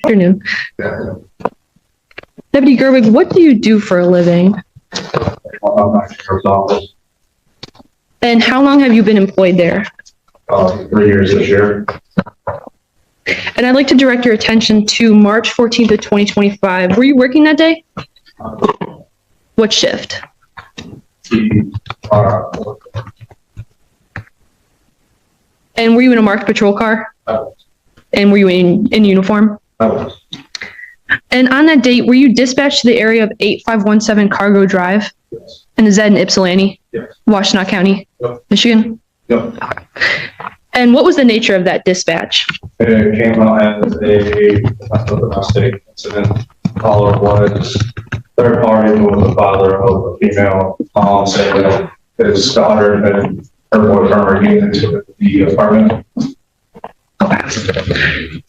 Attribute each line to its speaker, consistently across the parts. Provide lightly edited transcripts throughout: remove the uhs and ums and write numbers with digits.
Speaker 1: Afternoon. Deputy Gerwig, what do you do for a living? And how long have you been employed there?
Speaker 2: 3 years this year.
Speaker 1: And I'd like to direct your attention to March 14th of 2025. Were you working that day? What shift? And were you in a marked patrol car? And were you in uniform? And on that date, were you dispatched to the area of 8517 Cargo Drive?
Speaker 2: Yes.
Speaker 1: And is that in Ypsilanti?
Speaker 2: Yes.
Speaker 1: Washtenaw County?
Speaker 2: Yep.
Speaker 1: Michigan?
Speaker 2: Yep.
Speaker 1: Okay. And what was the nature of that dispatch?
Speaker 2: It came out as a domestic incident. Caller was third party who was the father of a female, saying that his daughter and her boyfriend were getting into the apartment.
Speaker 1: Okay.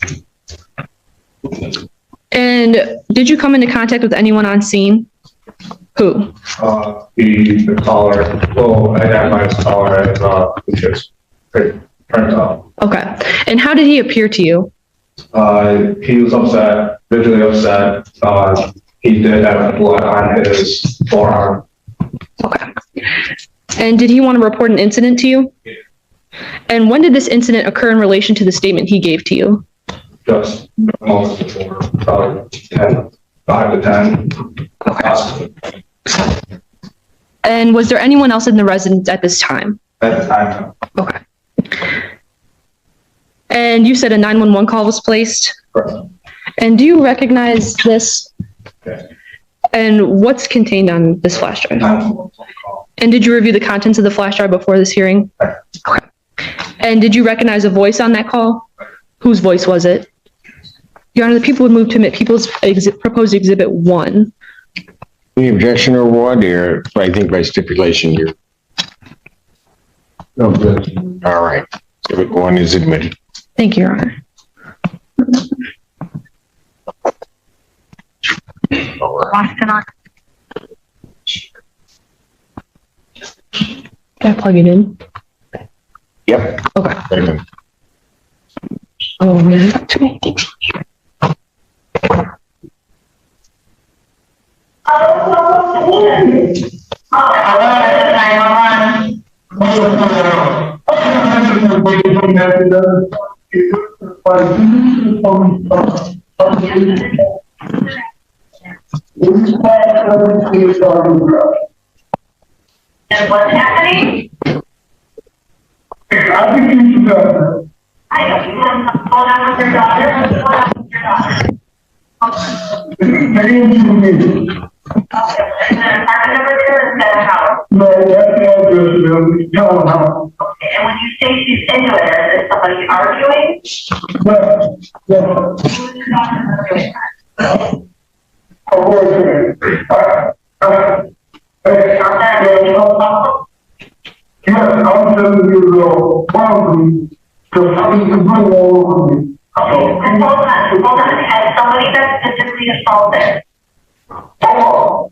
Speaker 1: And did you come into contact with anyone on scene? Who?
Speaker 2: The caller, well, I got my caller as just turned up.
Speaker 1: Okay. And how did he appear to you?
Speaker 2: He was upset, visually upset. He did have blood on his forearm.
Speaker 1: Okay. And did he want to report an incident to you?
Speaker 2: Yeah.
Speaker 1: And when did this incident occur in relation to the statement he gave to you?
Speaker 2: Just moments before, probably 5 to 10.
Speaker 1: Okay. And was there anyone else in the residence at this time?
Speaker 2: At the time, no.
Speaker 1: Okay. And you said a 911 call was placed?
Speaker 2: Correct.
Speaker 1: And do you recognize this?
Speaker 2: Okay.
Speaker 1: And what's contained on this flash drive?
Speaker 2: 911 call.
Speaker 1: And did you review the contents of the flash drive before this hearing?
Speaker 2: Correct.
Speaker 1: Okay. And did you recognize a voice on that call? Whose voice was it? Your Honor, the people would move to admit People's Proposed Exhibit 1.
Speaker 3: Any objection or what, or I think by stipulation you're,
Speaker 2: No good.
Speaker 3: all right. Exhibit 1 is admitted.
Speaker 1: Thank you, Your Honor. Can I plug it in?
Speaker 3: Yep.
Speaker 1: Okay.
Speaker 3: Amen.
Speaker 1: Oh, man. Too many things.
Speaker 4: And what's happening?
Speaker 5: I think you should
Speaker 4: I don't, you want to hold on with your daughter? Hold on with your daughter. Okay, is there an apartment over there or is that a house?
Speaker 5: No, that's not good, no.
Speaker 4: Okay, and when you say she's into it, is it somebody arguing?
Speaker 5: But, yeah,
Speaker 4: Who's your daughter arguing? Not that illegal couple?
Speaker 5: yes, I'm telling you, though, probably, because I was complaining all over me.
Speaker 4: Okay, and hold on, has somebody been physically assaulted?
Speaker 5: Oh,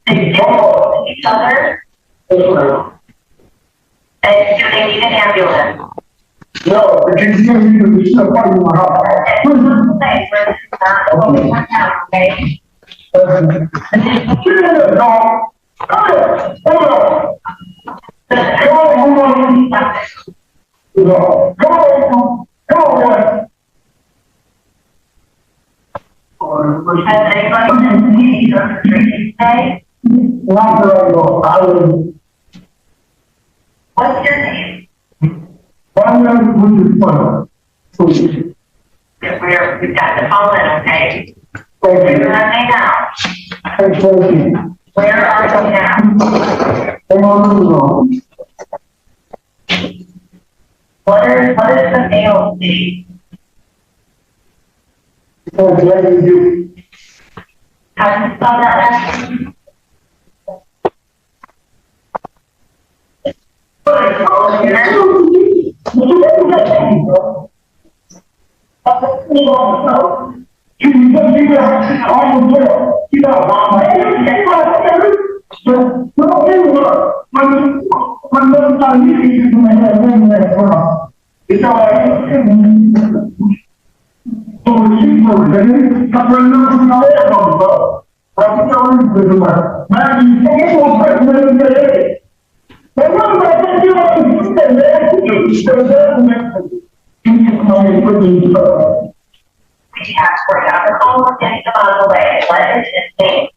Speaker 4: They assault each other?
Speaker 5: that's right.
Speaker 4: And do they need an ambulance?
Speaker 5: No, but you can't even be stuck in my house.
Speaker 4: Okay, where this is not going right now, okay?
Speaker 5: No, hold on. No, go.
Speaker 4: Has anybody been paid or training today?
Speaker 5: Not very well, I was,
Speaker 4: What's your name?
Speaker 5: one man was his son.
Speaker 4: We've got the phone in, okay?
Speaker 5: Thank
Speaker 4: Where
Speaker 5: you.
Speaker 4: are they now?
Speaker 5: Thank you.
Speaker 4: Where are they now?
Speaker 5: Hang on.
Speaker 4: What is the AOC?
Speaker 5: Because let me do.
Speaker 4: How do you spell that last name?
Speaker 5: You just keep that on the door. You know, so, well, anyway, when the time you do my hair, it's all right. So the people, they come from the air on the boat. I'm telling you, man, you can't go back to the day. But what about that? You know,
Speaker 4: We ask for alcohol, getting them out of the way, letters and names.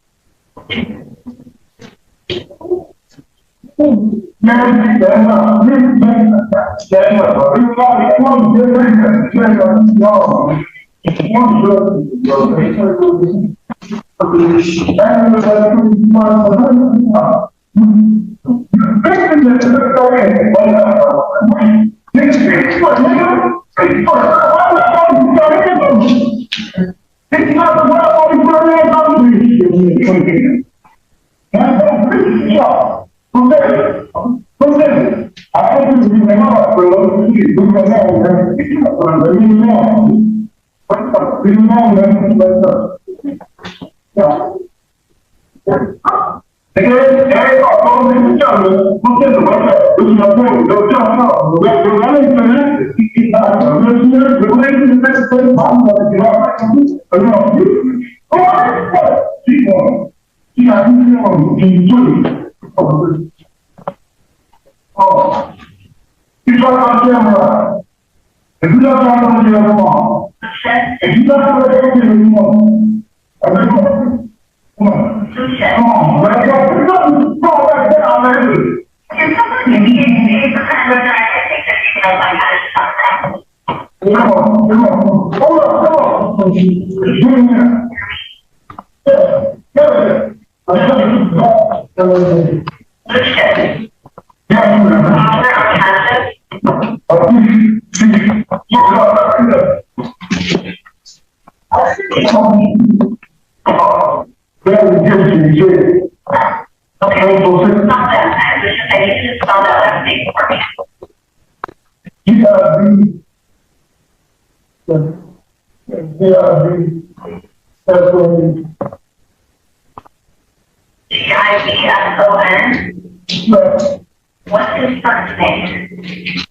Speaker 4: What's his first name?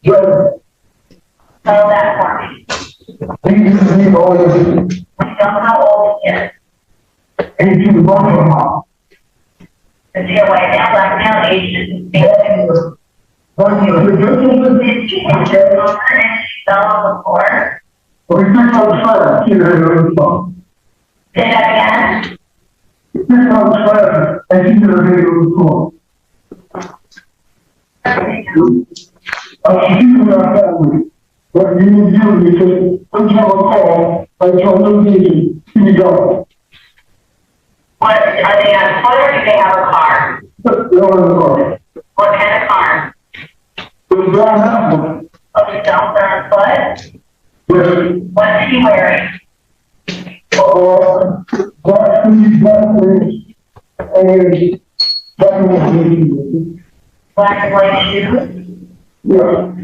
Speaker 4: Spell that for me. We don't know how old he is. Is he a white male, black male, Asian, male? Did he have your number and spell before? Say that again?
Speaker 5: What you do is put your call, I told them, here you go.
Speaker 4: What, are they on foot or do they have a car?
Speaker 5: They're on the car.
Speaker 4: What kind of car?
Speaker 5: It's brown apple.
Speaker 4: Oh, you don't, they're on foot?
Speaker 5: Yes.
Speaker 4: What's he wearing?
Speaker 5: Black shoes, and
Speaker 4: Black and white shoes?
Speaker 5: yeah.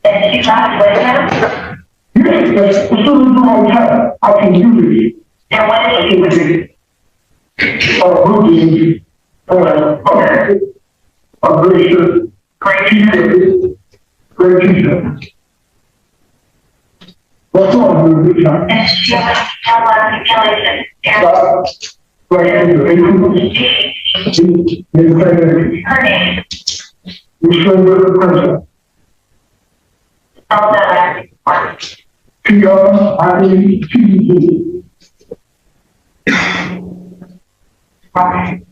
Speaker 4: And she left with him?
Speaker 5: Yes, as soon as you want to, I can do this.
Speaker 4: And what is he with you?
Speaker 5: Routine, a great shirt.
Speaker 4: Great shoes?
Speaker 5: Great t-shirt. What's wrong with this time?
Speaker 4: And she has articulation.
Speaker 5: Right,
Speaker 4: Her name?
Speaker 5: we show you the person.
Speaker 4: Spell that last part.
Speaker 5: P-R-I-E-T-E.
Speaker 4: Okay.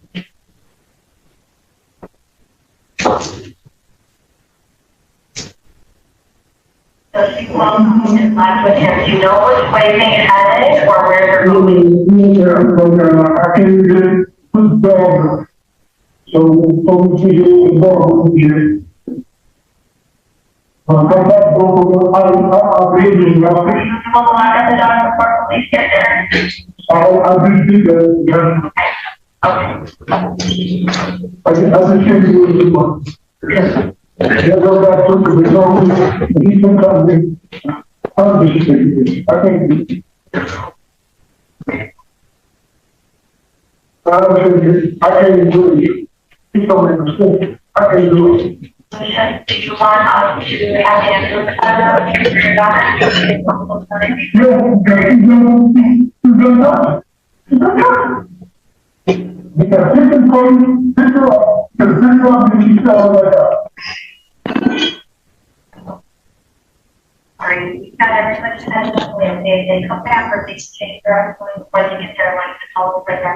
Speaker 4: So she welcomes and left with him. Do you know which way they headed or where they're going?
Speaker 5: I can get the dog. So, we see the dog here.
Speaker 4: Well, lock up the dog before police get there.
Speaker 5: I did do that,
Speaker 4: Okay.
Speaker 5: I just can't do it anymore. Yeah, go back to the dog, he can come in. I'm just saying, I can't do it. I can't do it. He don't understand. I can't do it.
Speaker 4: Do you want us to have answers to your daughter?
Speaker 5: No, he's done nothing. He's done nothing. Because this is going, this is up, because this is up, and he's selling like that.
Speaker 4: Sorry, we've got everybody set up, they come back or they change their, or they get their like the whole for their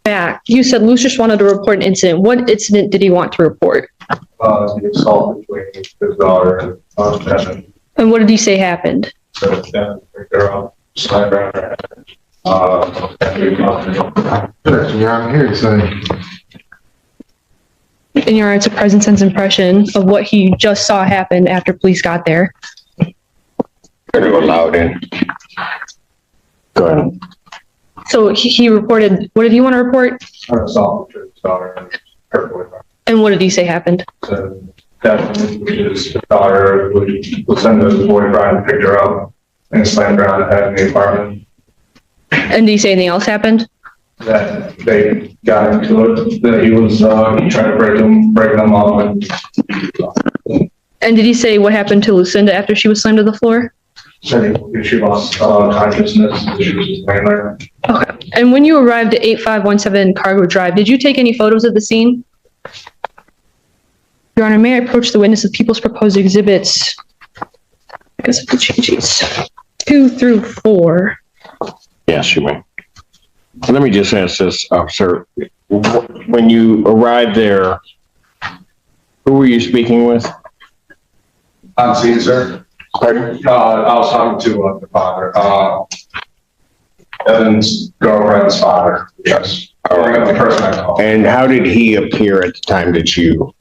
Speaker 1: Back. You said Lucius wanted to report an incident. What incident did he want to report?
Speaker 2: The assault between his daughter and, Devin.
Speaker 1: And what did he say happened?
Speaker 2: So Devin picked her up, slammed her on her head.
Speaker 6: Yeah, I'm here to say.
Speaker 1: In your it's a present sense impression of what he just saw happen after police got there.
Speaker 3: Better go loud in. Go ahead.
Speaker 1: So he reported, what did he want to report?
Speaker 2: An assault between his daughter and her boyfriend.
Speaker 1: And what did he say happened?
Speaker 2: So Devin, which is his daughter, was sent to his boyfriend and picked her up and slammed her on the head in the apartment.
Speaker 1: And did he say anything else happened?
Speaker 2: That they got into it, that he was trying to break them up.
Speaker 1: And did he say what happened to Lucinda after she was slammed to the floor?
Speaker 2: Said she lost consciousness, she was just laying there.
Speaker 1: Okay. And when you arrived at 8517 Cargo Drive, did you take any photos of the scene? Your Honor, may I approach the witness of People's Proposed Exhibits? I guess I have to change these. 2 through 4.
Speaker 3: Yes, you may. Let me just ask this, officer. When you arrived there, who were you speaking with?
Speaker 2: On scene, sir?
Speaker 3: Pardon?
Speaker 2: I was talking to the father, Evan's girlfriend's father, yes.
Speaker 3: All right.
Speaker 2: The person I called.
Speaker 3: And how did he appear at the time that you?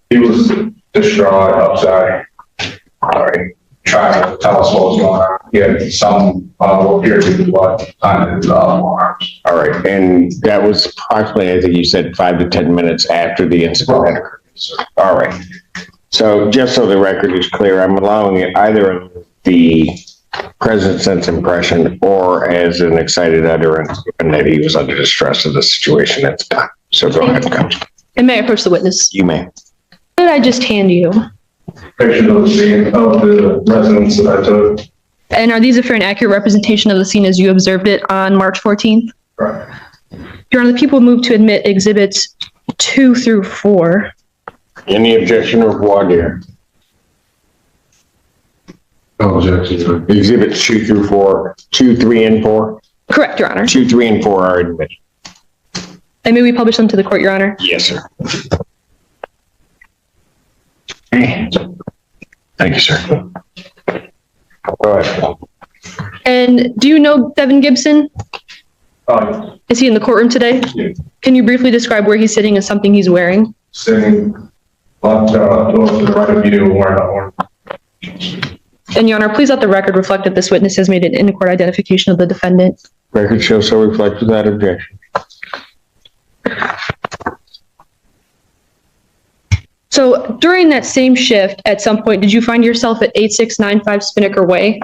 Speaker 2: He was distraught, upset. All right. Trying to tell us what was going on. He had some, what appeared to be blood on his arms.
Speaker 3: All right. And that was approximately, I think you said 5 to 10 minutes after the incident had occurred. All right. So just so the record is clear, I'm allowing it either in the present sense impression or as an excited utterance and that he was under distress of the situation at the time. So go ahead, Counsel.
Speaker 1: And may I approach the witness?
Speaker 3: You may.
Speaker 1: What did I just hand you?
Speaker 2: Picture of the scene of the residence that I took.
Speaker 1: And are these a fair and accurate representation of the scene as you observed it on March 14th?
Speaker 2: Right.
Speaker 1: Your Honor, the people move to admit exhibits 2 through 4.
Speaker 3: Any objection or voir dire?
Speaker 6: No objection.
Speaker 3: Exhibits 2 through 4, 2, 3, and 4?
Speaker 1: Correct, Your Honor.
Speaker 3: 2, 3, and 4 are admitted.
Speaker 1: And may we publish them to the court, Your Honor?
Speaker 3: Yes, sir. Thank you, sir. Go ahead.
Speaker 1: And do you know Devin Gibson? Is he in the courtroom today?
Speaker 2: Yeah.
Speaker 1: Can you briefly describe where he's sitting and something he's wearing?
Speaker 2: Sitting left, to the right of you, wearing an orange.
Speaker 1: And Your Honor, please let the record reflect that this witness has made an in-court identification of the defendant.
Speaker 3: Record shows so reflects without objection.
Speaker 1: So during that same shift, at some point, did you find yourself at 8695 Spinnaker Way?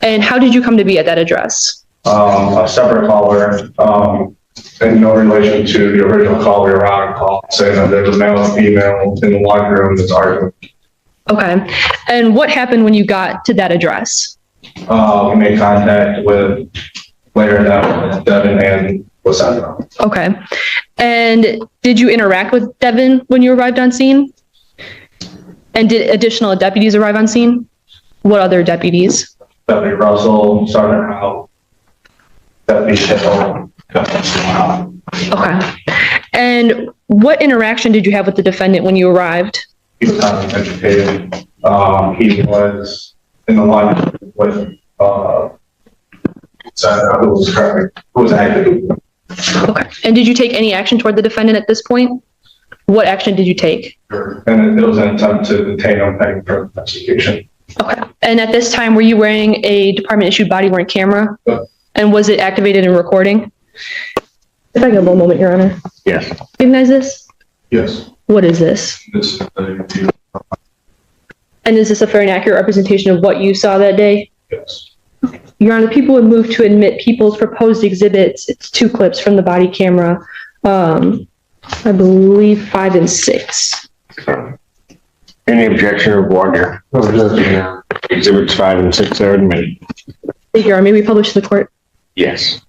Speaker 1: And how did you come to be at that address?
Speaker 2: A separate caller, in no relation to the original call, we were on a call saying that there was a male and female in the laundry room that's arguing.
Speaker 1: Okay. And what happened when you got to that address?
Speaker 2: We made contact with later that Devin and Lucinda.
Speaker 1: Okay. And did you interact with Devin when you arrived on scene? And did additional deputies arrive on scene? What other deputies?
Speaker 2: Deputy Russell, Sergeant Howe, Deputy Hill.
Speaker 1: Okay. And what interaction did you have with the defendant when you arrived?
Speaker 2: He was highly educated. He was in the line with, who was active.
Speaker 1: Okay. And did you take any action toward the defendant at this point? What action did you take?
Speaker 2: And it was an attempt to detain him pending for prosecution.
Speaker 1: Okay. And at this time, were you wearing a department issued body worn camera?
Speaker 2: Yeah.
Speaker 1: And was it activated and recording? If I can have one moment, Your Honor.
Speaker 3: Yes.
Speaker 1: Recognize this?
Speaker 2: Yes.
Speaker 1: What is this?
Speaker 2: This is the,
Speaker 1: And is this a fair and accurate representation of what you saw that day?
Speaker 2: yes.
Speaker 1: Your Honor, the people would move to admit people's proposed exhibits. It's 2 clips from the body camera. I believe 5 and 6.
Speaker 3: Any objection or order?
Speaker 6: No objection, Your Honor.
Speaker 3: Exhibits 5 and 6 are admitted.
Speaker 1: Thank you, Your Honor. May we publish to the court?
Speaker 3: Yes.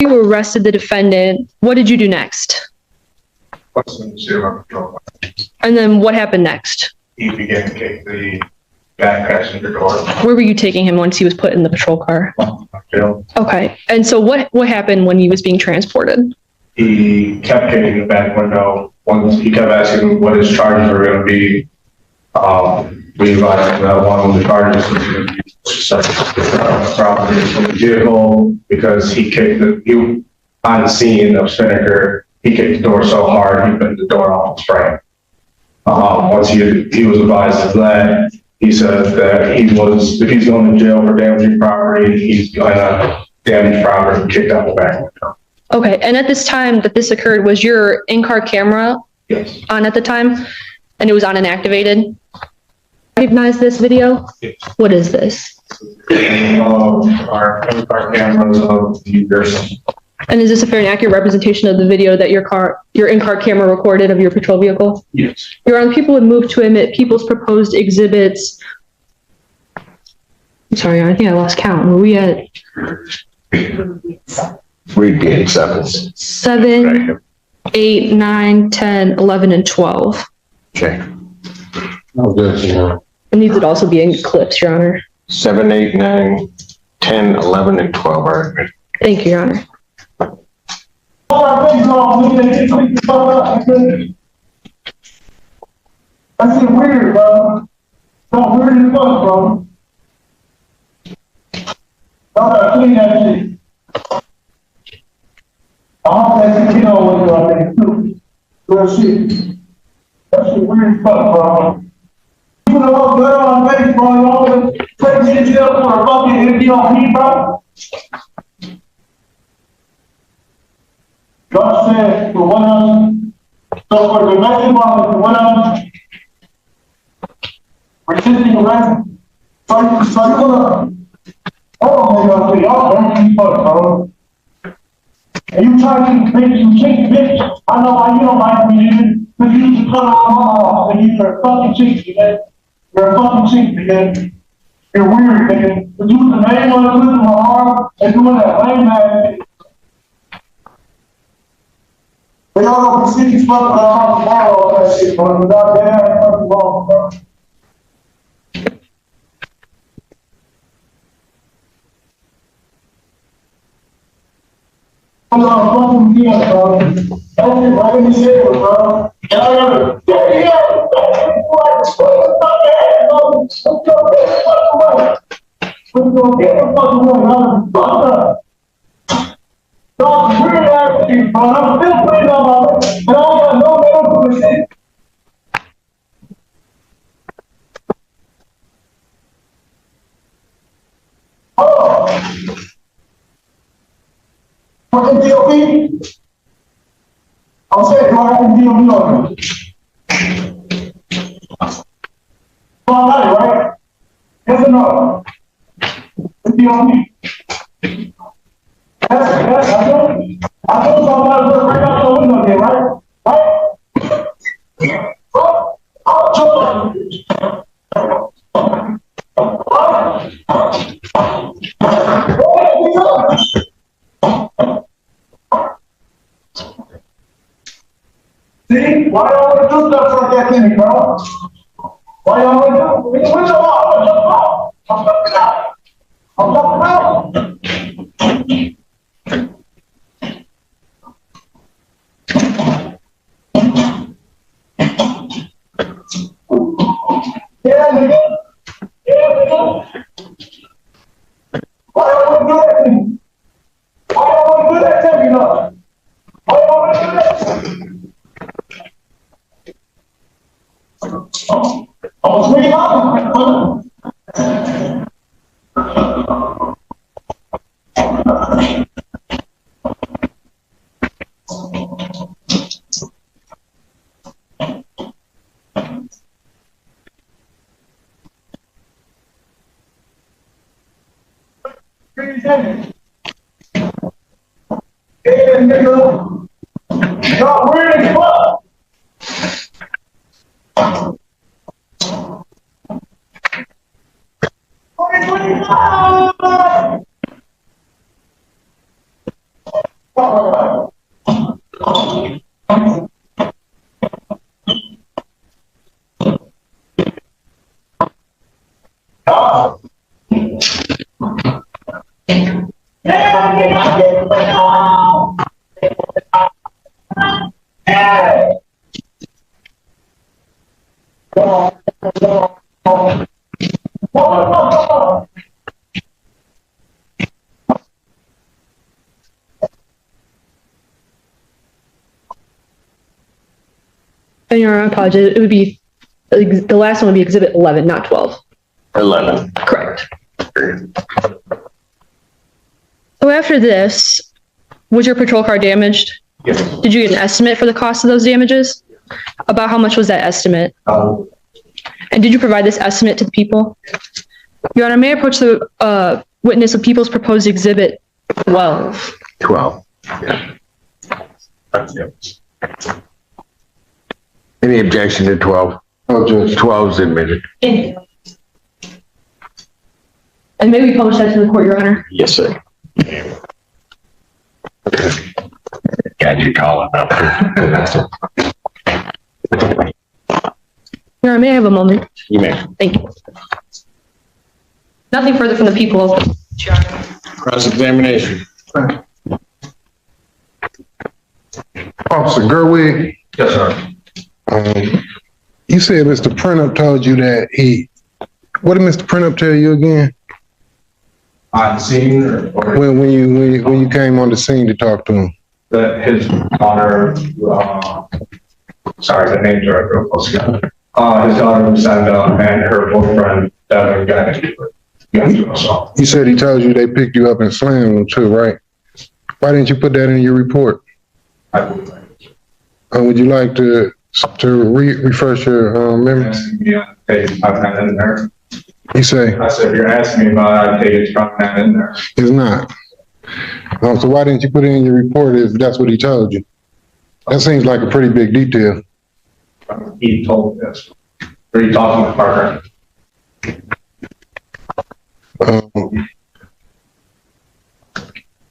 Speaker 1: You arrested the defendant. What did you do next?
Speaker 2: What's in the zero control?
Speaker 1: And then what happened next?
Speaker 2: He began to kick the back passenger door.
Speaker 1: Where were you taking him once he was put in the patrol car?
Speaker 2: Jail.
Speaker 1: Okay. And so what happened when he was being transported?
Speaker 2: He kept kicking the back window. Once he kept asking what his charges were going to be. We advised him that one of the charges was going to be property from the vehicle because he on the scene of Spinnaker, he kicked the door so hard he bent the door off the frame. Once he was advised of that, he said that if he's going to jail for damaging property, he's going to damage property and kick out the back window.
Speaker 1: Okay. And at this time that this occurred, was your in-car camera
Speaker 2: Yes.
Speaker 1: on at the time? And it was on inactivated? Recognize this video?
Speaker 2: Yes.
Speaker 1: What is this?
Speaker 2: Our cameras of the years.
Speaker 1: And is this a fair and accurate representation of the video that your in-car camera recorded of your patrol vehicle?
Speaker 2: Yes.
Speaker 1: Your Honor, people would move to admit people's proposed exhibits. I'm sorry, I think I lost count. Were we at
Speaker 3: Read the 7.
Speaker 1: 7, 8, 9, 10, 11, and 12?
Speaker 3: Okay.
Speaker 6: Objection, Your Honor.
Speaker 1: And these would also be in clips, Your Honor.
Speaker 3: 7, 8, 9, 10, 11, and 12 are admitted.
Speaker 1: Thank you, Your Honor.
Speaker 5: That's it weird, bro. So weird as fuck, bro. Y'all gotta clean that shit. I hope that shit get on with you out there too. Real shit. That shit weird as fuck, bro. You put a whole gun on my face, bro. Y'all gonna put me in jail for a fucking MDOP, bro. God said for 1 ounce. So for domestic violence, for 1 ounce. Resisting arrest. So you gonna. Oh my God, y'all don't keep fuck, bro. And you try to keep bitch, you cheat, bitch. I know why you don't like me, because you used to cut off my off, and you're a fucking cheat, nigga. You're a fucking cheat, nigga. You're weird, nigga. But you was the main one twisting my arm and doing that lame ass shit. But y'all don't be sticking fucking around tomorrow all that shit, bro. Without that ass fucking wrong, bro. I'm not fucking deal, bro. That's it, right in the shit, bro. And I gotta, Dog, weird ass shit, bro. I'm still putting on my and I don't got no medical shit. Oh. Fucking DOP? I'll say, do I have to DOP on it? All right, right? Yes or no? It's DOP. I told somebody to right out the window there, right? Right? I'll jump on you. See? Why y'all wanna do stuff like that to me, bro? Why y'all wanna do? What's your law? I'm jumping out. I'm jumping out. Yeah, nigga. Yeah, nigga. Why y'all wanna do that to me? Why y'all wanna do that to me, no? Why y'all wanna do that? I was really out. Yeah, nigga. Y'all weird as fuck.
Speaker 1: And your apologies, it would be, the last one would be exhibit 11, not 12.
Speaker 3: 11.
Speaker 1: Correct. So after this, was your patrol car damaged?
Speaker 2: Yes.
Speaker 1: Did you get an estimate for the cost of those damages? About how much was that estimate? And did you provide this estimate to the people? Your Honor, may I approach the witness of People's Proposed Exhibit 12?
Speaker 3: 12. Any objection to 12?
Speaker 6: Oh, Judge.
Speaker 3: 12 is admitted.
Speaker 1: And may we publish that to the court, Your Honor?
Speaker 3: Yes, sir. Got you calling up.
Speaker 1: Your Honor, may I have a moment?
Speaker 3: You may.
Speaker 1: Thank you. Nothing further from the people.
Speaker 3: Cross-examination.
Speaker 6: Officer Gerwig,
Speaker 2: Yes, sir.
Speaker 6: you said Mr. Printup told you that what did Mr. Printup tell you again?
Speaker 2: On the scene or
Speaker 6: When you came on the scene to talk to him?
Speaker 2: that his daughter, sorry, the names are real close together. His daughter was sent and her boyfriend, Devin, got into assault.
Speaker 6: You said he told you they picked you up and slammed you too, right? Why didn't you put that in your report?
Speaker 2: I believe that.
Speaker 6: Would you like to refresh your memory?
Speaker 2: Yeah, I've got in there.
Speaker 6: You say
Speaker 2: I said, if you're asking me about it, I think it's probably not in there.
Speaker 6: it's not. So why didn't you put it in your report if that's what he told you? That seems like a pretty big detail.
Speaker 2: He told this. Are you talking with Parker?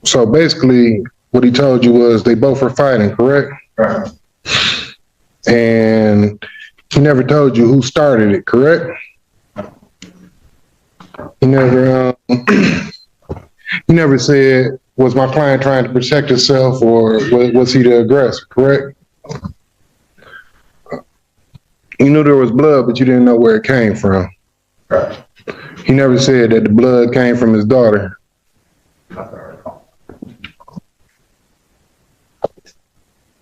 Speaker 6: So basically, what he told you was they both were fighting, correct?
Speaker 2: Right.
Speaker 6: And he never told you who started it, correct? He never, he never said, was my client trying to protect himself or was he the aggressor, correct? You knew there was blood, but you didn't know where it came from.
Speaker 2: Right.
Speaker 6: He never said that the blood came from his daughter.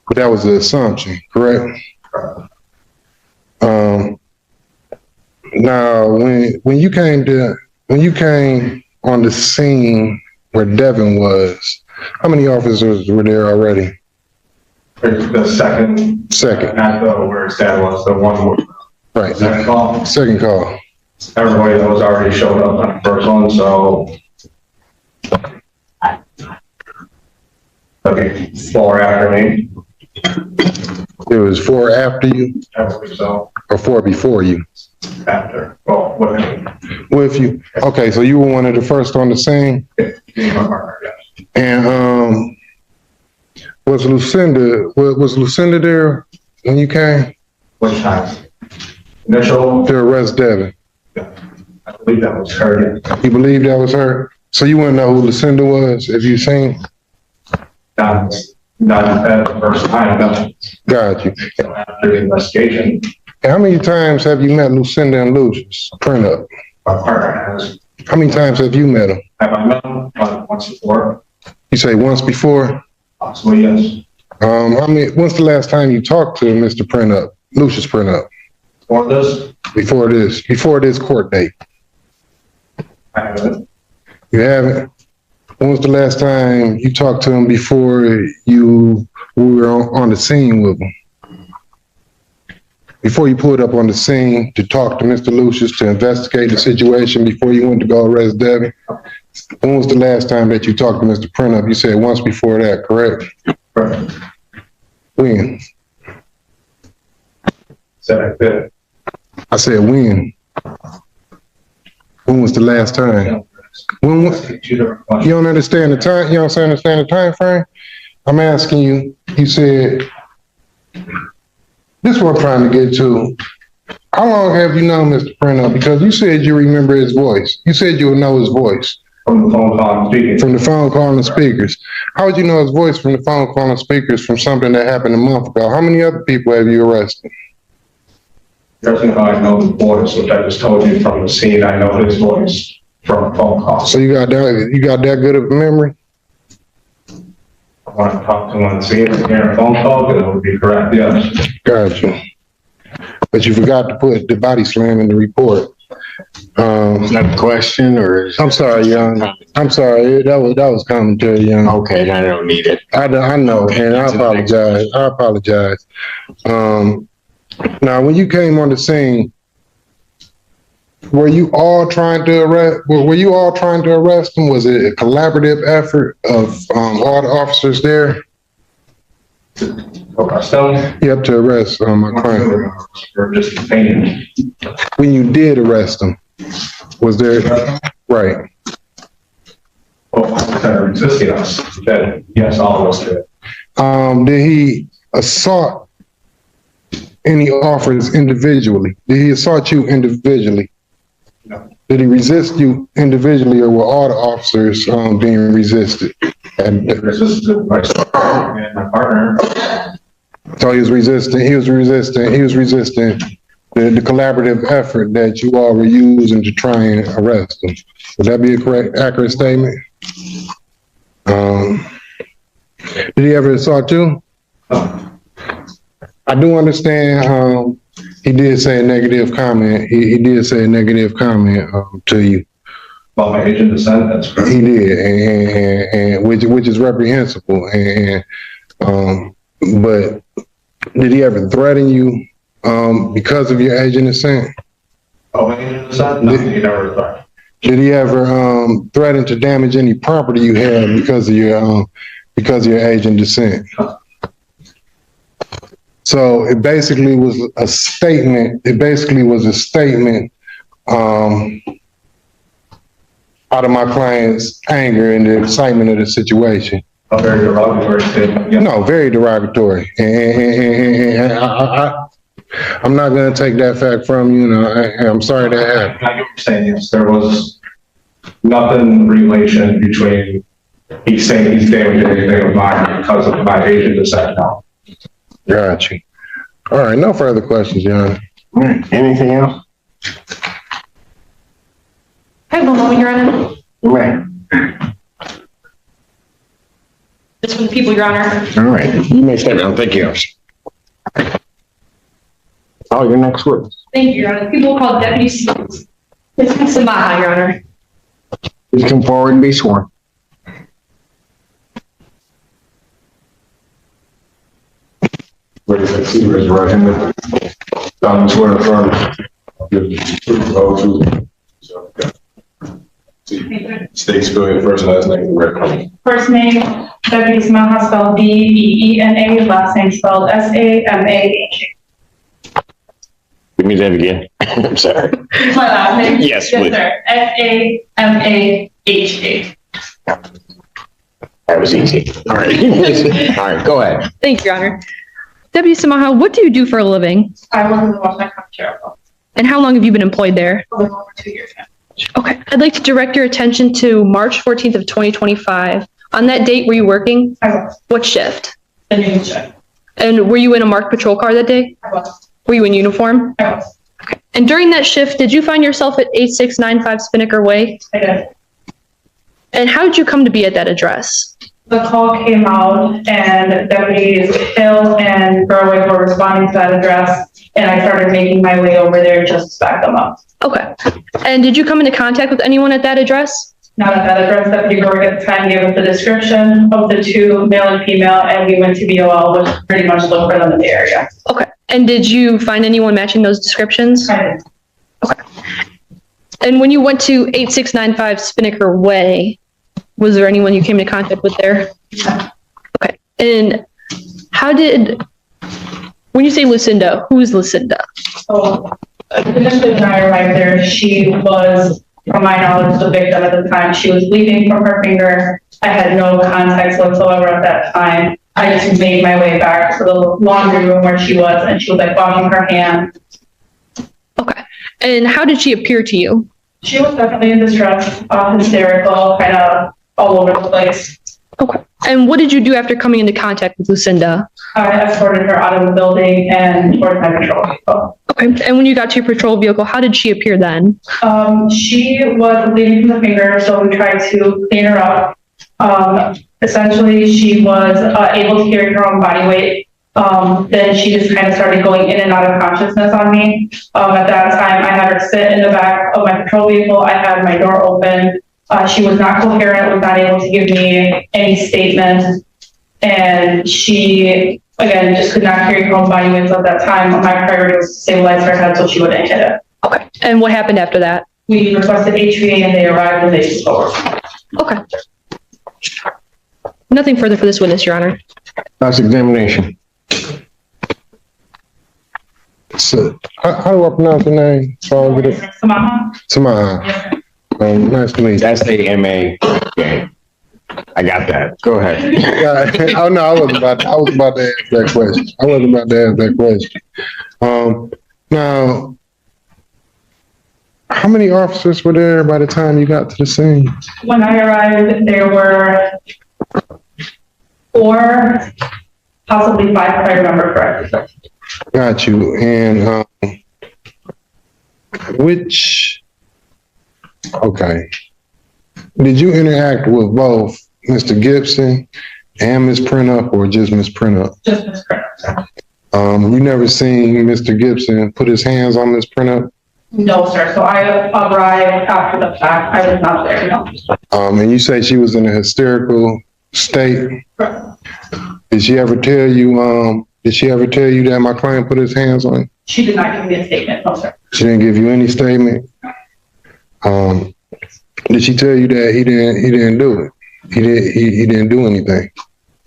Speaker 6: But that was the assumption, correct? Now, when you came on the scene where Devin was, how many officers were there already?
Speaker 2: The second. Not the where his dad was, the one.
Speaker 6: Right.
Speaker 2: Second call.
Speaker 6: Second call.
Speaker 2: Everybody that was already showed up on the first one, so. Okay, 4 after me.
Speaker 6: It was 4 after you
Speaker 2: I believe so.
Speaker 6: or 4 before you?
Speaker 2: After. Well, with me.
Speaker 6: With you. Okay, so you were one of the first on the scene.
Speaker 2: Me and my partner, yes.
Speaker 6: And was Lucinda there when you came
Speaker 2: Which time? Initial,
Speaker 6: to arrest Devin?
Speaker 2: I believe that was her.
Speaker 6: You believe that was her? So you wouldn't know who Lucinda was if you seen?
Speaker 2: Not at the first time, no.
Speaker 6: Got you.
Speaker 2: After the investigation,
Speaker 6: And how many times have you met Lucinda and Lucius? Print up.
Speaker 2: my partner has,
Speaker 6: How many times have you met them?
Speaker 2: have I met him once before?
Speaker 6: You say once before?
Speaker 2: Possibly, yes.
Speaker 6: When's the last time you talked to Mr. Printup, Lucius Printup?
Speaker 2: For this,
Speaker 6: Before this court date?
Speaker 2: I haven't.
Speaker 6: You haven't? When was the last time you talked to him before we were on the scene with him? Before you pulled up on the scene to talk to Mr. Lucius to investigate the situation before you went to go arrest Devin? When was the last time that you talked to Mr. Printup? You said once before that, correct?
Speaker 2: Right.
Speaker 6: When?
Speaker 2: Said I did.
Speaker 6: I said when? When was the last time? When was? You don't understand the time? You don't understand the time frame? I'm asking you. You said this is what I'm trying to get to. How long have you known Mr. Preno? Because you said you remember his voice. You said you would know his voice.
Speaker 2: From the phone call and speaking.
Speaker 6: From the phone call and speakers. How would you know his voice from the phone call and speakers from something that happened a month ago? How many other people have you arrested?
Speaker 2: That's how I know the voice, which I just told you from the scene. I know his voice from a phone call.
Speaker 6: So you got that good of a memory?
Speaker 2: I want to talk to him and see him hear a phone call, then it would be correct, yes.
Speaker 6: Gotcha. But you forgot to put the body slam in the report.
Speaker 3: Is that a question or is?
Speaker 6: I'm sorry, Young. I'm sorry. That was commentary, Young.
Speaker 3: Okay, I don't need it.
Speaker 6: I know, and I apologize. I apologize. Now, when you came on the scene, were you all trying to arrest him? Was it a collaborative effort of all the officers there? Yep, to arrest my client.
Speaker 2: Or just painting.
Speaker 6: When you did arrest him, was there right?
Speaker 2: Well, resisting us. Yes, all of us did.
Speaker 6: Did he assault any officers individually? Did he assault you individually?
Speaker 2: No.
Speaker 6: Did he resist you individually, or were all the officers being resisted? And
Speaker 2: Resisted myself and my partner.
Speaker 6: so he was resisting the collaborative effort that you all were using to try and arrest him. Would that be a correct, accurate statement? Did he ever assault you? I do understand, he did say a negative comment. He did say a negative comment, to you.
Speaker 2: About my age and descent, that's correct.
Speaker 6: He did, and which is reprehensible, but did he ever threaten you, because of your age and descent?
Speaker 2: Oh, my age and descent? No, he never thought.
Speaker 6: Did he ever, threaten to damage any property you had because of your age and descent? So it basically was a statement, out of my client's anger and the excitement of the situation.
Speaker 2: A very derogatory statement. Yes.
Speaker 6: No, very derogatory. And I'm not going to take that fact from you. I'm sorry that happened.
Speaker 2: I get what you're saying, yes. There was nothing relation between he's saying he's damaged anything of mine because of my age and descent. No.
Speaker 6: Got you. All right, no further questions, John.
Speaker 3: All right, anything else?
Speaker 1: I have one moment, Your Honor.
Speaker 3: Right.
Speaker 1: Just for the people, Your Honor.
Speaker 3: All right, you may step down. Thank you. Oh, your next witness.
Speaker 1: Thank you, Your Honor. People will call Deputy Simpson, Your Honor.
Speaker 3: Please come forward and be sworn.
Speaker 7: Raise your right hand. I swear to affirm. Give the truth, the whole truth. So, state, spell your first and last name, correct?
Speaker 8: First name, Deputy Samaha, spelled D-E-E-N-A, last name spelled S-A-M-A-H.
Speaker 3: Give me that again. I'm sorry.
Speaker 8: My last name?
Speaker 3: Yes, please.
Speaker 8: Sir. S-A-M-A-H-A.
Speaker 3: That was easy. All right. All right, go ahead.
Speaker 1: Thank you, Your Honor. Deputy Samaha, what do you do for a living?
Speaker 8: I work in the Washington County Sheriff's Office.
Speaker 1: And how long have you been employed there?
Speaker 8: For over 2 years now.
Speaker 1: Okay, I'd like to direct your attention to March 14th of 2025. On that date, were you working?
Speaker 8: I was.
Speaker 1: What shift?
Speaker 8: The noon shift.
Speaker 1: And were you in a marked patrol car that day?
Speaker 8: I was.
Speaker 1: Were you in uniform?
Speaker 8: I was.
Speaker 1: Okay. And during that shift, did you find yourself at 8695 Spinnaker Way?
Speaker 8: I did.
Speaker 1: And how did you come to be at that address?
Speaker 8: The call came out and deputies Hill and Berwick were responding to that address, and I started making my way over there just to back them up.
Speaker 1: Okay. And did you come into contact with anyone at that address?
Speaker 8: Not at that address. Deputy Berwick at the time gave us the description of the two, male and female, and we went to BOL, which pretty much looked for them in the area.
Speaker 1: Okay. And did you find anyone matching those descriptions?
Speaker 8: I did.
Speaker 1: Okay. And when you went to 8695 Spinnaker Way, was there anyone you came into contact with there?
Speaker 8: Yeah.
Speaker 1: Okay. And when you say Lucinda, who is Lucinda?
Speaker 8: So initially when I arrived there, she was, from my knowledge, the victim at the time. She was bleeding from her finger. I had no context whatsoever at that time. I just made my way back to the laundry room where she was, and she was like washing her hands.
Speaker 1: Okay. And how did she appear to you?
Speaker 8: She was definitely in distress, hysterical, kind of all over the place.
Speaker 1: Okay. And what did you do after coming into contact with Lucinda?
Speaker 8: I escorted her out of the building and towards my patrol vehicle.
Speaker 1: Okay. And when you got to your patrol vehicle, how did she appear then?
Speaker 8: She was bleeding from the finger, so we tried to clean her up. Essentially, she was able to carry her own body weight. Then she just kind of started going in and out of consciousness on me. At that time, I had her sit in the back of my patrol vehicle. I had my door open. She was not coherent, was not able to give me any statement. And she, again, just could not carry her own body weight. So at that time, my priority was to stabilize her head so she wouldn't hit it.
Speaker 1: Okay. And what happened after that?
Speaker 8: We requested HVA and they arrived and they took over.
Speaker 1: Okay. Nothing further for this witness, Your Honor.
Speaker 3: Cross-examination.
Speaker 6: So, how do I pronounce your name? So I'll get it.
Speaker 8: Samaha?
Speaker 6: Samaha. Nice to meet you.
Speaker 3: S-A-M-A. Okay. I got that. Go ahead.
Speaker 6: Oh, no, I was about to ask that question. Now, how many officers were there by the time you got to the scene?
Speaker 8: When I arrived, there were 4, possibly 5, if I remember correctly.
Speaker 6: Got you. And okay. Did you interact with both Mr. Gibson and Ms. Printup or just Ms. Printup?
Speaker 8: Just Ms. Printup.
Speaker 6: You never seen Mr. Gibson put his hands on Ms. Printup?
Speaker 8: No, sir. So I arrived after the fact. I was not there, no.
Speaker 6: And you say she was in a hysterical state. Did she ever tell you that my client put his hands on you?
Speaker 8: She did not give me a statement, no, sir.
Speaker 6: She didn't give you any statement? Did she tell you that he didn't do it? He didn't do anything?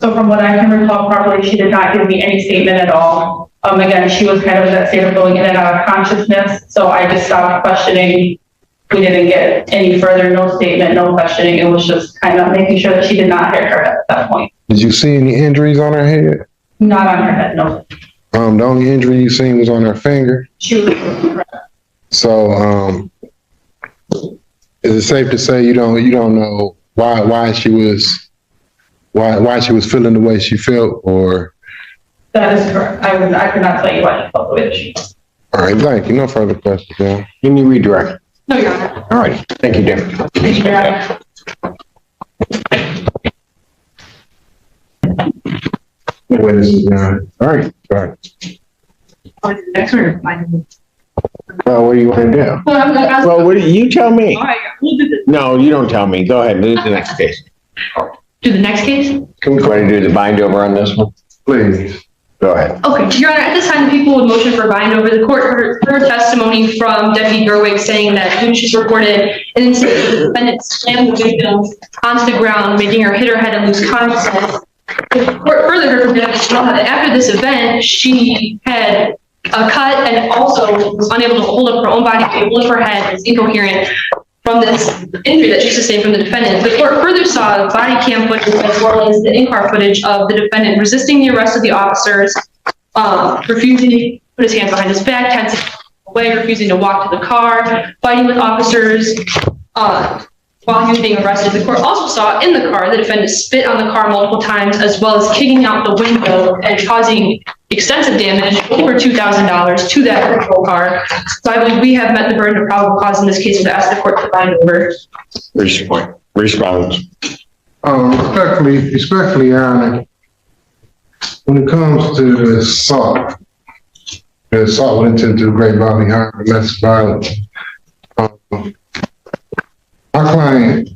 Speaker 8: So from what I can recall properly, she did not give me any statement at all. Again, she was kind of in that state of going in and out of consciousness. So I just stopped questioning. We didn't get any further, no statement, no questioning. It was just kind of making sure that she did not hit her head at that point.
Speaker 6: Did you see any injuries on her head?
Speaker 8: Not on her head, no.
Speaker 6: The only injury you seen was on her finger?
Speaker 8: She was.
Speaker 6: So, is it safe to say you don't know why she was feeling the way she felt, or?
Speaker 8: That is correct. I could not tell you why she felt the way that she felt.
Speaker 6: All right, thank you. No further questions, Dan.
Speaker 3: Can you redirect?
Speaker 8: No, Your Honor.
Speaker 3: All right. Thank you, Dan.
Speaker 8: Thank you, Your Honor.
Speaker 3: All right. Go ahead.
Speaker 8: Next one.
Speaker 3: Well, what do you want to do? Well, what do you tell me?
Speaker 8: All right, we'll do this.
Speaker 3: No, you don't tell me. Go ahead. Move to the next case.
Speaker 1: Do the next case?
Speaker 3: Can we try to do the bind over on this one?
Speaker 6: Please.
Speaker 3: Go ahead.
Speaker 1: Okay, Your Honor, at this time, the people would motion for bind over. The court heard testimony from Deputy Gerwig saying that Lucius reported an incident where the defendant slammed the victim onto the ground, making her hit her head and lose consciousness. The court further heard from Deputy Smaha that after this event, she had a cut and also was unable to hold up her own body, hold up her head, was incoherent from this injury that she sustained from the defendant. The court further saw body cam footage as well as the in-car footage of the defendant resisting the arrest of the officers, refusing to put his hands behind his back, 10 seconds away, refusing to walk to the car, fighting with officers while he was being arrested. The court also saw in the car the defendant spit on the car multiple times, as well as kicking out the window and causing extensive damage, over $2,000 to that patrol car. So I believe we have met the burden of probable cause in this case to ask the court to bind over.
Speaker 3: Response.
Speaker 6: Respectfully, Your Honor, when it comes to the assault with intent to do great bodily harm and domestic violence, our client,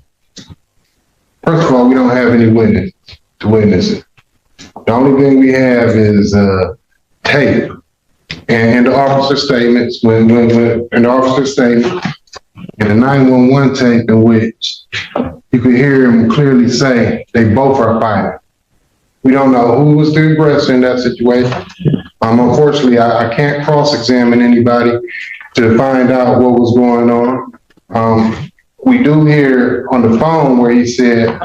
Speaker 6: first of all, we don't have any witness to witness it. The only thing we have is tape and the officer statements when the officer statement and the 911 tape in which you could hear him clearly say they both are fighting. We don't know who was the aggressor in that situation. Unfortunately, I can't cross-examine anybody to find out what was going on. We do hear on the phone where he said,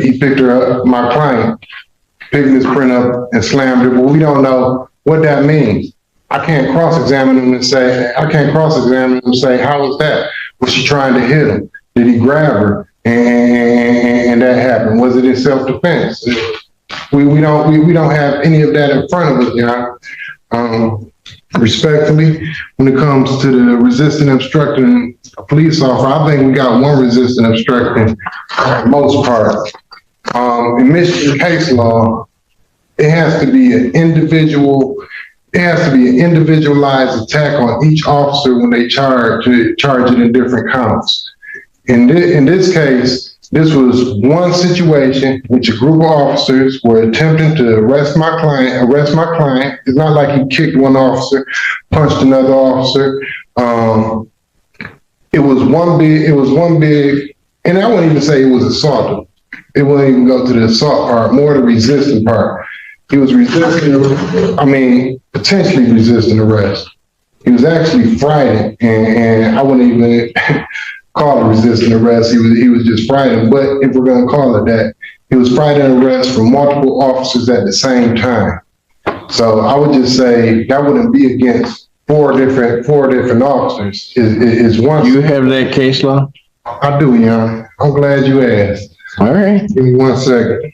Speaker 6: he picked her up, my client, picked Ms. Print up and slammed her, but we don't know what that means. I can't cross-examine him and say, how was that? Was she trying to hit him? Did he grab her? And that happened. Was it in self-defense? We don't have any of that in front of us, Your Honor. Respectfully, when it comes to the resisting obstructing a police officer, I think we got one resisting obstructing for the most part. In Michigan case law, it has to be an individualized attack on each officer when they charge it in different counts. In this case, this was one situation which a group of officers were attempting to arrest my client. It's not like he kicked one officer, punched another officer. It was one big, and I wouldn't even say it was assault. It wouldn't even go to the assault part, more the resisting part. He was potentially resisting arrest. He was actually frightened, and I wouldn't even call it resisting arrest. He was just frightened. But if we're going to call it that, he was frightened arrest from multiple officers at the same time. So I would just say that wouldn't be against four different officers. Is one.
Speaker 3: You have that case law?
Speaker 6: I do, Your Honor. I'm glad you asked.
Speaker 3: All right.
Speaker 6: Give me 1 second.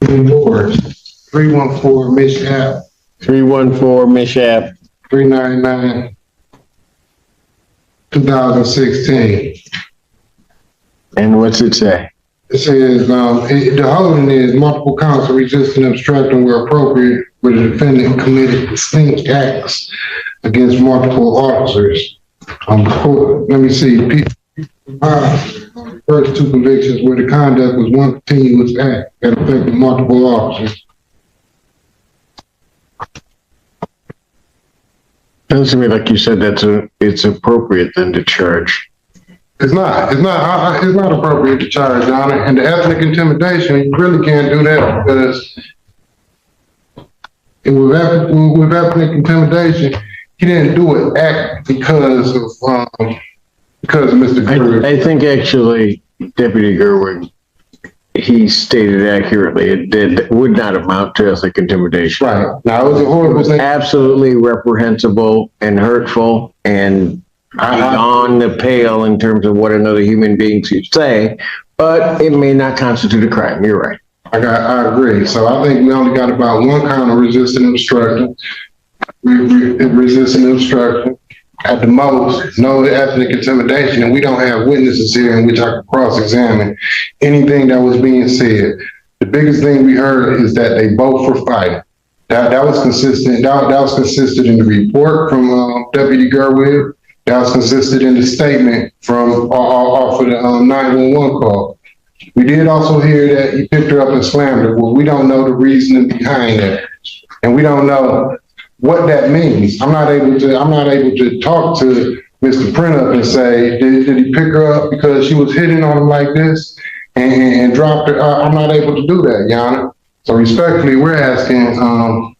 Speaker 6: 314 Mishap.
Speaker 3: 314 Mishap.
Speaker 6: 399. 2016.
Speaker 3: And what's it say?
Speaker 6: It says, the holding is multiple counts of resisting obstructing where appropriate, where the defendant committed distinct acts against multiple officers. Let me see. First two convictions where the conduct was one continuous act that affected multiple officers.
Speaker 3: Sounds to me like you said it's appropriate then to charge.
Speaker 6: It's not appropriate to charge, Your Honor. And the ethnic intimidation, you really can't do that because with ethnic intimidation, he didn't do it act because of Mr. Gerwig.
Speaker 3: I think actually Deputy Gerwig, he stated accurately it would not amount to ethnic intimidation.
Speaker 6: Right. Now, it was a horrible thing.
Speaker 3: Absolutely reprehensible and hurtful and beyond the pale in terms of what another human being should say, but it may not constitute a crime. You're right.
Speaker 6: I agree. So I think we only got about one count of resisting obstruction. Resisting obstruction. At the most, no ethnic intimidation, and we don't have witnesses here in which I could cross-examine anything that was being said. The biggest thing we heard is that they both were fighting. That was consistent. That was consistent in the report from Deputy Gerwig. That was consistent in the statement from off of the 911 call. We did also hear that he picked her up and slammed her. Well, we don't know the reasoning behind that, and we don't know what that means. I'm not able to talk to Mr. Printup and say, did he pick her up because she was hitting on him like this and dropped her? I'm not able to do that, Your Honor. So respectfully, we're asking to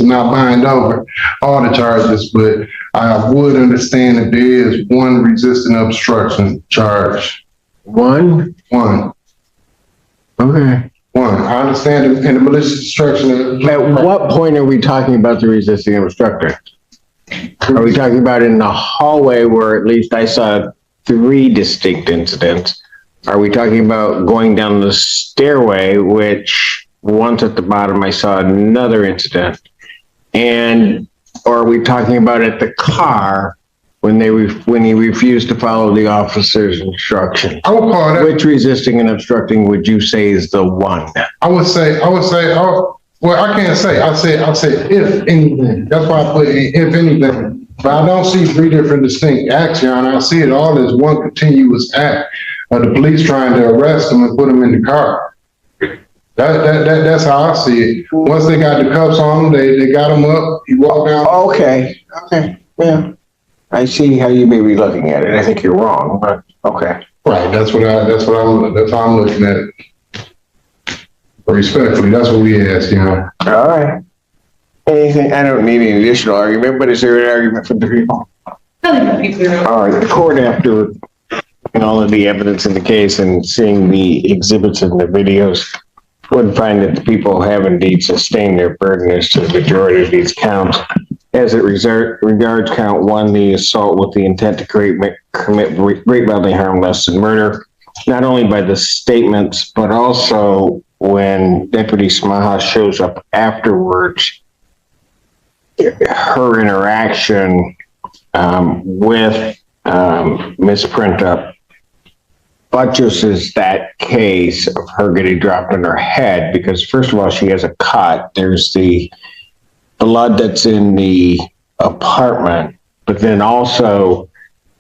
Speaker 6: not bind over all the charges, but I would understand if there is one resisting obstruction charge.
Speaker 3: One? Okay.
Speaker 6: I understand in the malicious destruction.
Speaker 3: At what point are we talking about the resisting obstructor? Are we talking about in the hallway where at least I saw 3 distinct incidents? Are we talking about going down the stairway, which once at the bottom I saw another incident? Or are we talking about at the car when he refused to follow the officer's instructions?
Speaker 6: I would call that.
Speaker 3: Which resisting and obstructing would you say is the one?
Speaker 6: I would say, well, I can't say. I say if anything. That's why I put if anything. But I don't see 3 different distinct acts, Your Honor. I see it all as one continuous act of the police trying to arrest him and put him in the car. That's how I see it. Once they got the cuffs on him, they got him up. He walked down.
Speaker 3: Okay. Yeah. I see how you may be looking at it. I think you're wrong, but okay.
Speaker 6: Right. That's how I'm looking at it. But respectfully, that's what we ask, you know.
Speaker 3: All right. Anything? I don't need any additional argument, but is there an argument from the people? All right. The court, after all of the evidence in the case and seeing the exhibits and the videos, would find that the people have indeed sustained their burden as to the majority of these counts. As it regards count 1, the assault with the intent to commit great bodily harm less than murder, not only by the statements, but also when Deputy Smaha shows up afterwards, her interaction with Miss Printup buttresses that case of her getting dropped on her head, because first of all, she has a cut. There's the blood that's in the apartment, but then also,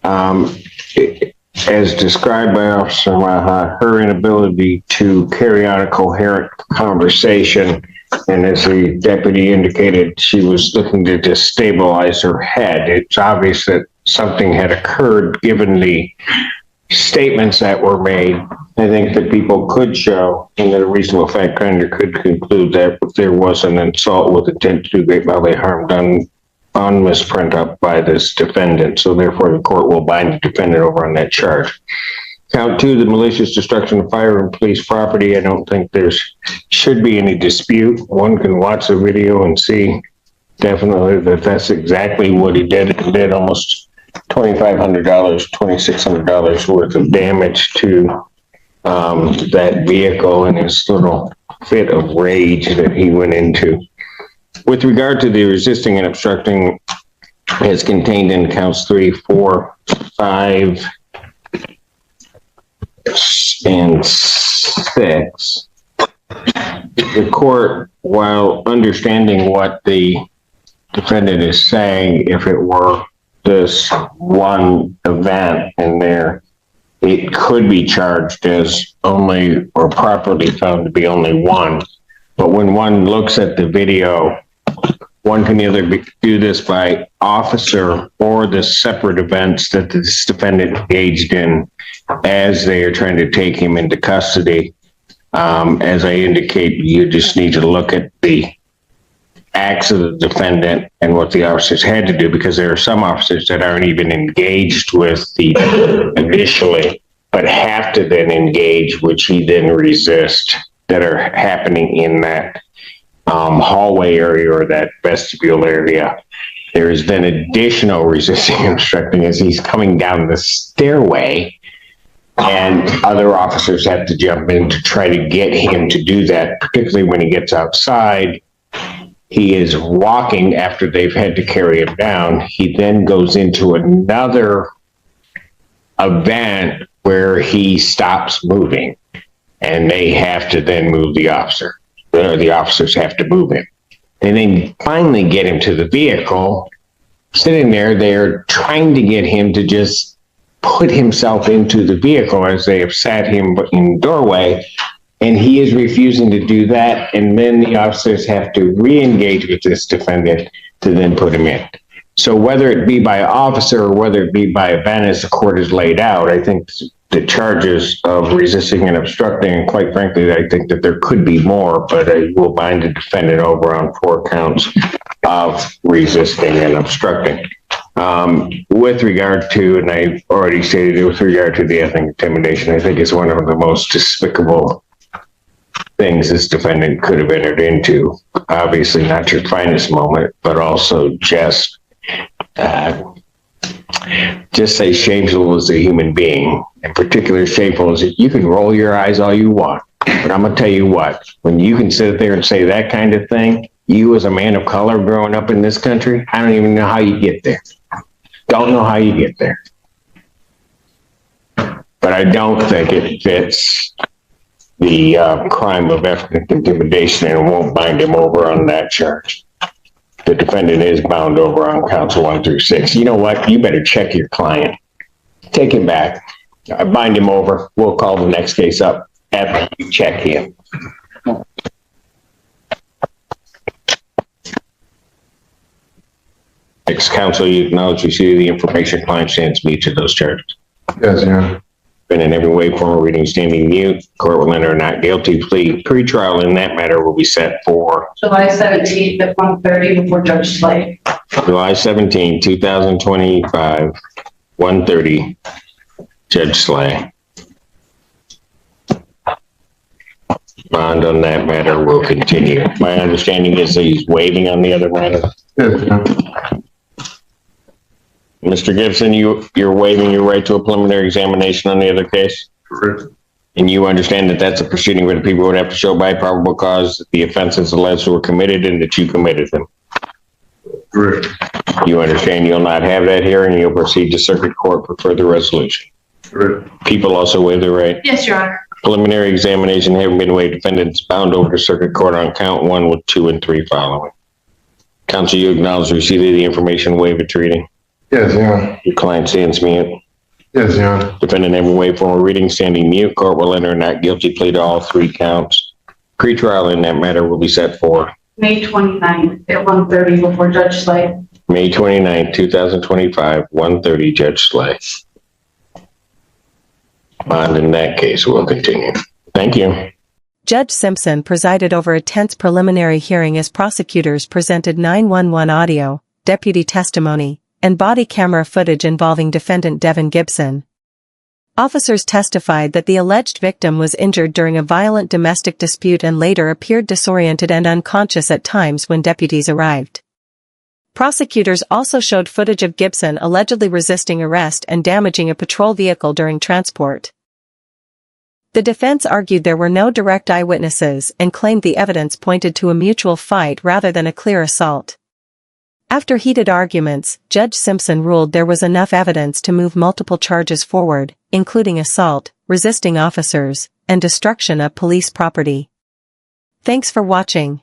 Speaker 3: as described by Officer Maha, her inability to carry on a coherent conversation. And as the deputy indicated, she was looking to destabilize her head. It's obvious that something had occurred given the statements that were made. I think that people could show, and that a reasonable fact finder could conclude that there was an assault with intent to do great bodily harm done on Ms. Printup by this defendant. So therefore, the court will bind the defendant over on that charge. Count 2, the malicious destruction of fire and police property. I don't think should be any dispute. One can watch the video and see definitely that that's exactly what he did. He did almost $2,500, $2,600 worth of damage to that vehicle in his little fit of rage that he went into. With regard to the resisting and obstructing, as contained in counts 3, 4, 5, and 6, the court, while understanding what the defendant is saying, if it were this one event in there, it could be charged as only, or properly found to be only one. But when one looks at the video, one can either do this by officer or the separate events that this defendant engaged in as they are trying to take him into custody. As I indicate, you just need to look at the acts of the defendant and what the officers had to do, because there are some officers that aren't even engaged with the initially, but have to then engage, which he then resist, that are happening in that hallway area or that vestibule area. There is then additional resisting and obstructing as he's coming down the stairway, and other officers have to jump in to try to get him to do that, particularly when he gets outside. He is walking after they've had to carry him down. He then goes into another event where he stops moving, and they have to then move the officer. The officers have to move him. And then finally get him to the vehicle. Sitting there, they're trying to get him to just put himself into the vehicle as they have sat him in the doorway. And he is refusing to do that. And then the officers have to re-engage with this defendant to then put him in. So whether it be by officer or whether it be by event as the court has laid out, I think the charges of resisting and obstructing, and quite frankly, I think that there could be more, but I will bind the defendant over on 4 counts of resisting and obstructing. With regard to, and I've already stated it, with regard to the ethnic intimidation, I think it's one of the most despicable things this defendant could have entered into. Obviously not your finest moment, but also just say shameful as a human being. In particular, shameful is that you can roll your eyes all you want, but I'm gonna tell you what, when you can sit there and say that kind of thing, you as a man of color growing up in this country, I don't even know how you get there. Don't know how you get there. But I don't think it fits the crime of ethnic intimidation, and won't bind him over on that charge. The defendant is bound over on counts 1 through 6. You know what? You better check your client. Take him back. Bind him over. We'll call the next case up after you check him. Ex-counsel, you acknowledge you see the information client stands to each of those charges.
Speaker 6: Yes, Your Honor.
Speaker 3: Been in every way, form, or reading, standing mute. Court will enter a not guilty plea. Pre-trial in that matter will be set for
Speaker 8: July 17th at 1:30 before Judge Slay.
Speaker 3: July 17, 2025, 1:30, Judge Slay. Bond on that matter will continue. My understanding is that he's waiving on the other matter.
Speaker 6: Yes, Your Honor.
Speaker 3: Mr. Gibson, you're waiving your right to a preliminary examination on the other case?
Speaker 7: Correct.
Speaker 3: And you understand that that's a proceeding where the people would have to show by probable cause that the offenses alleged were committed and that you committed them?
Speaker 7: Correct.
Speaker 3: You understand you'll not have that hearing and you'll proceed to circuit court for further resolution?
Speaker 7: Correct.
Speaker 3: People also waive their right?
Speaker 8: Yes, Your Honor.
Speaker 3: Preliminary examination having been waived, defendant's bound over to circuit court on count 1 with 2 and 3 following. Counsel, you acknowledge receipt of the information, waive its reading.
Speaker 6: Yes, Your Honor.
Speaker 3: Your client stands mute.
Speaker 6: Yes, Your Honor.
Speaker 3: Defendant having waived formal reading, standing mute. Court will enter a not guilty plea to all 3 counts. Pretrial in that matter will be set for
Speaker 8: May 29th at 1:30 before Judge Slay.
Speaker 3: May 29, 2025, 1:30, Judge Slay. Bond in that case will continue. Thank you.
Speaker 9: Judge Simpson presided over a tense preliminary hearing as prosecutors presented 911 audio, deputy testimony, and body camera footage involving defendant Devin Gibson. Officers testified that the alleged victim was injured during a violent domestic dispute and later appeared disoriented and unconscious at times when deputies arrived. Prosecutors also showed footage of Gibson allegedly resisting arrest and damaging a patrol vehicle during transport. The defense argued there were no direct eyewitnesses and claimed the evidence pointed to a mutual fight rather than a clear assault. After heated arguments, Judge Simpson ruled there was enough evidence to move multiple charges forward, including assault, resisting officers, and destruction of police property. Thanks for watching.